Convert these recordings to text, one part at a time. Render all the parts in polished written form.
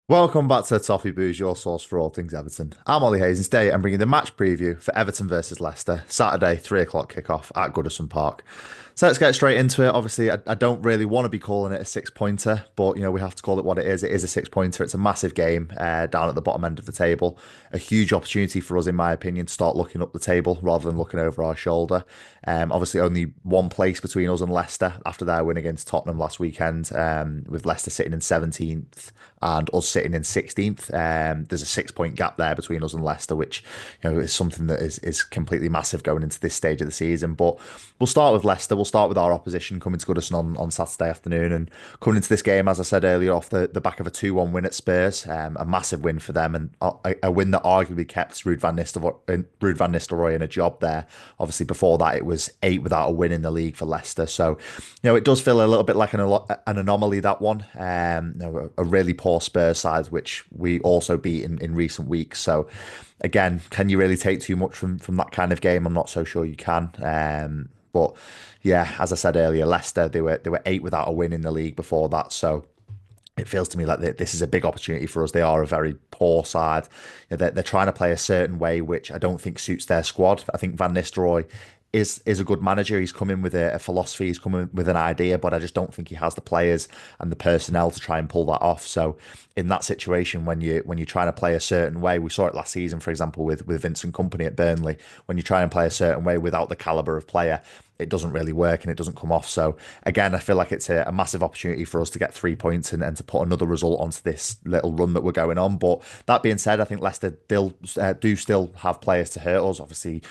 Welcome back to Toffee Booze, your source for all things Everton. I'm Ollie Hayes, and today I'm bringing the match preview for Everton versus Leicester, Saturday, 3 o'clock kickoff at Goodison Park. So let's get straight into it. Obviously, I don't really want to be calling it a six-pointer, but we have to call it what it is. It is a six-pointer. It's a massive game down at the bottom end of the table. A huge opportunity for us, in my opinion, to start looking up the table rather than looking over our shoulder. Obviously, only one place between us and Leicester after their win against Tottenham last weekend, with Leicester sitting in 17th and us sitting in 16th. There's a 6 point gap there between us and Leicester, which is something that is completely massive going into this stage of the season. But we'll start with Leicester. We'll start with our opposition coming to Goodison on Saturday afternoon and coming into this game, as I said earlier, off the back of a 2-1 win at Spurs, a massive win for them and a win that arguably kept Ruud van Nistelrooy in a job there. Obviously, before that, it was 8 without a win in the league for Leicester. So, it does feel a little bit like an anomaly, that one. A really poor Spurs side, which we also beat in recent weeks. So, again, can you really take too much from that kind of game? I'm not so sure you can. But yeah, as I said earlier, Leicester they were 8 without a win in the league before that. So it feels to me like this is a big opportunity for us. They are a very poor side. They're trying to play a certain way, which I don't think suits their squad. I think Van Nistelrooy is a good manager. He's come in with a philosophy. He's come in with an idea, but I just don't think he has the players and the personnel to try and pull that off. So in that situation, when you're trying to play a certain way, we saw it last season, for example, with Vincent Kompany at Burnley. When you try and play a certain way without the caliber of player, it doesn't really work and it doesn't come off. So again, I feel like it's a massive opportunity for us to get 3 points and to put another result onto this little run that we're going on. But that being said, I think Leicester do still have players to hurt us. Obviously,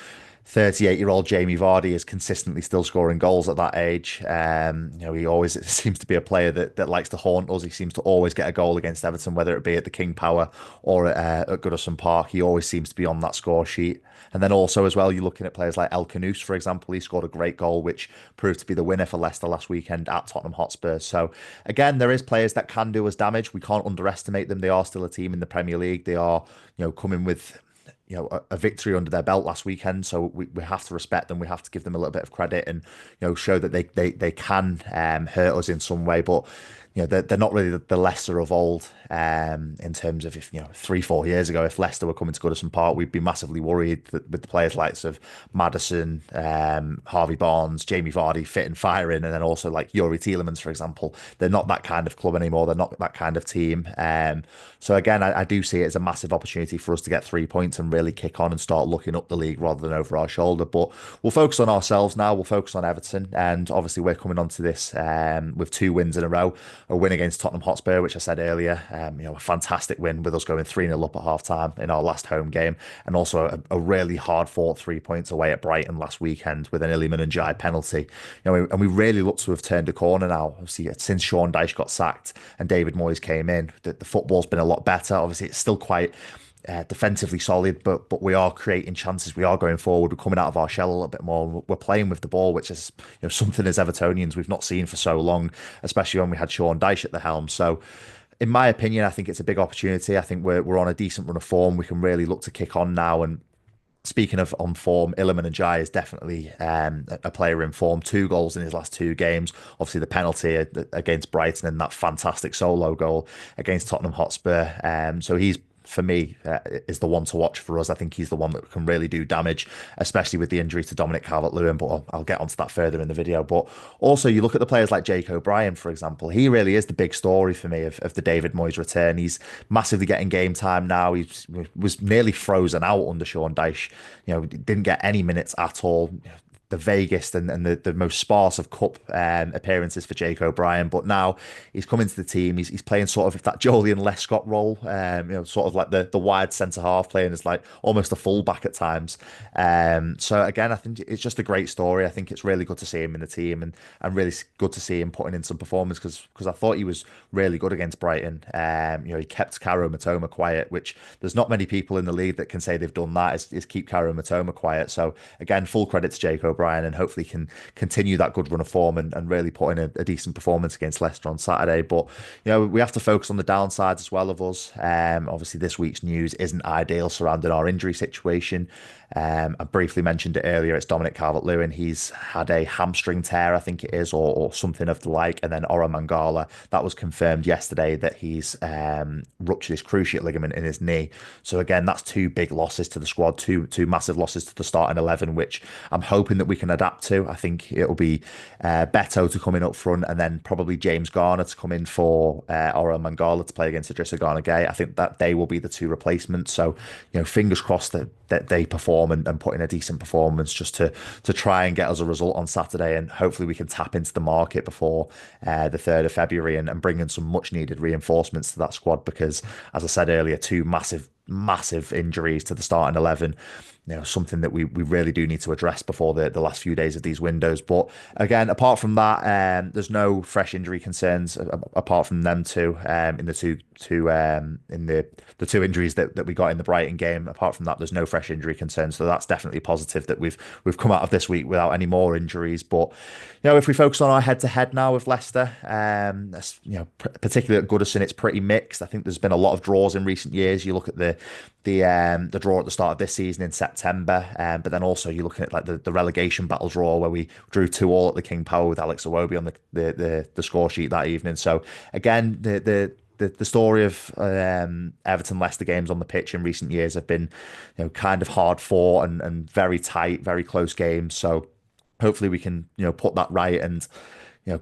38-year-old Jamie Vardy is consistently still scoring goals at that age. He always seems to be a player that likes to haunt us. He seems to always get a goal against Everton, whether it be at the King Power or at Goodison Park. He always seems to be on that score sheet. And then also as well, you're looking at players like El Kanous, for example. He scored a great goal, which proved to be the winner for Leicester last weekend at Tottenham Hotspur. So again, there is players that can do us damage. We can't underestimate them. They are still a team in the Premier League. They are, coming with a victory under their belt last weekend. So we have to respect them. We have to give them a little bit of credit and show that they can hurt us in some way. But they're not really the Leicester of old, in terms of, if 3-4 years ago, if Leicester were coming to Goodison Park, we'd be massively worried that with the players likes of Maddison, Harvey Barnes, Jamie Vardy fit and firing, and then also like Yuri Tielemans, for example. They're not that kind of club anymore. They're not that kind of team. So again, I do see it as a massive opportunity for us to get 3 points and really kick on and start looking up the league rather than over our shoulder. But we'll focus on ourselves now. We'll focus on Everton, and obviously we're coming onto this with 2 wins in a row. A win against Tottenham Hotspur, which I said earlier, a fantastic win with us going 3-0 up at half time in our last home game, and also a really hard fought 3 points away at Brighton last weekend with an Iliman and Jai penalty. And we really look to have turned a corner now. Obviously, since Sean Dyche got sacked and David Moyes came in, the football's been a lot better. Obviously, it's still quite defensively solid, but we are creating chances. We are going forward. We're coming out of our shell a little bit more. We're playing with the ball, which is something as Evertonians we've not seen for so long, especially when we had Sean Dyche at the helm. So, in my opinion, I think it's a big opportunity. I think we're on a decent run of form. We can really look to kick on now. And speaking of on form, Iliman and Jai is definitely a player in form. 2 goals in his last 2 games. Obviously, the penalty against Brighton and that fantastic solo goal against Tottenham Hotspur. So he's, for me, is the one to watch for us. I think he's the one that can really do damage, especially with the injury to Dominic Calvert-Lewin, but I'll get onto that further in the video. But also, you look at the players like Jake O'Brien, for example. He really is the big story for me of the David Moyes return. He's massively getting game time now. He was nearly frozen out under Sean Dyche. Didn't get any minutes at all. The vaguest and the most sparse of cup appearances for Jake O'Brien. But now he's come into the team. He's playing sort of that Joleon Lescott role, sort of like the wide centre half, playing as like almost a fullback at times. So again, I think it's just a great story. I think it's really good to see him in the team, and really good to see him putting in some performance, because I thought he was really good against Brighton. He kept Karo Matoma quiet, which there's not many people in the league that can say they've done that, is keep Karo Matoma quiet. So again, full credit to Jake O'Brien, and hopefully can continue that good run of form and really put in a decent performance against Leicester on Saturday. But we have to focus on the downsides as well of us. Obviously, this week's news isn't ideal surrounding our injury situation. I briefly mentioned it earlier. It's Dominic Calvert-Lewin. He's had a hamstring tear, I think it is, or something of the like. And then Ora Mangala, that was confirmed yesterday that he's ruptured his cruciate ligament in his knee. So again, that's two big losses to the squad, two massive losses to the starting 11, which I'm hoping that we can adapt to. I think it'll be Beto to come in up front, and then probably James Garner to come in for Ora Mangala to play against Idrissa Gana Gueye. I think that they will be the two replacements. So, fingers crossed that they perform and put in a decent performance just to try and get us a result on Saturday, and hopefully we can tap into the market before the 3rd of February and bring in some much needed reinforcements to that squad because, as I said earlier, two massive injuries to the starting 11. Something that we really do need to address before the last few days of these windows. But again, apart from that, there's no fresh injury concerns apart from them two in the two injuries that we got in the Brighton game. Apart from that, there's no fresh injury concerns. So that's definitely positive that we've come out of this week without any more injuries. But if we focus on our head-to-head now with Leicester, particularly at Goodison, it's pretty mixed. I think there's been a lot of draws in recent years. You look at the draw at the start of this season in September, but then also you're looking at like the relegation battle draw where we drew 2-2 at the King Power with Alex Iwobi on the score sheet that evening. So again, the story of Everton Leicester games on the pitch in recent years have been kind of hard fought and very tight, very close games. So hopefully we can put that right and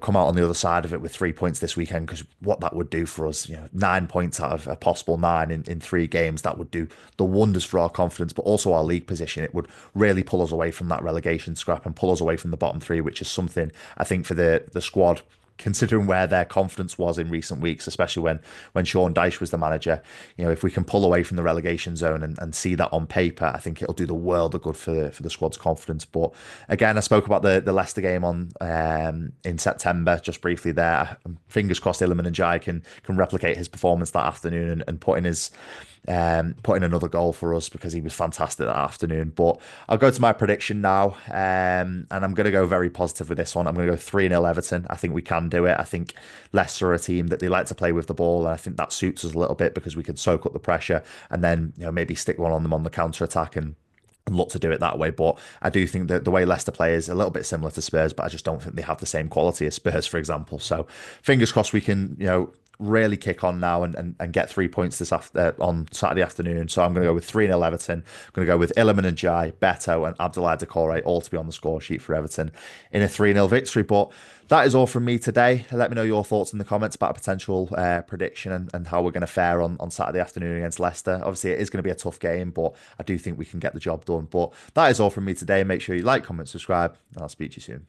come out on the other side of it with 3 points this weekend, because what that would do for us, 9 points out of a possible nine in 3 games, that would do the wonders for our confidence, but also our league position. It would really pull us away from that relegation scrap and pull us away from the bottom three, which is something I think for the squad, considering where their confidence was in recent weeks, especially when Sean Dyche was the manager. If we can pull away from the relegation zone and see that on paper, I think it'll do the world of good for the squad's confidence. But again, I spoke about the Leicester game on in September just briefly there. Fingers crossed Iliman Ndiaye can replicate his performance that afternoon and put in another goal for us, because he was fantastic that afternoon. But I'll go to my prediction now, and I'm going to go very positive with this one. I'm going to go 3-0 Everton. I think we can do it. I think Leicester are a team that they like to play with the ball, and I think that suits us a little bit because we can soak up the pressure and then maybe stick one on them on the counter attack and look to do it that way. But I do think that the way Leicester play is a little bit similar to Spurs, but I just don't think they have the same quality as Spurs, for example. So fingers crossed we can, really kick on now and get 3 points on Saturday afternoon. So I'm going to go with 3-0 Everton. I'm going to go with Iliman Ndiaye, Beto and Abdoulaye Doucouré all to be on the score sheet for Everton in a 3-0 victory. But that is all from me today. Let me know your thoughts in the comments about a potential prediction and how we're going to fare on Saturday afternoon against Leicester. Obviously, it is going to be a tough game, but I do think we can get the job done. But that is all from me today. Make sure you like, comment, subscribe, and I'll speak to you soon.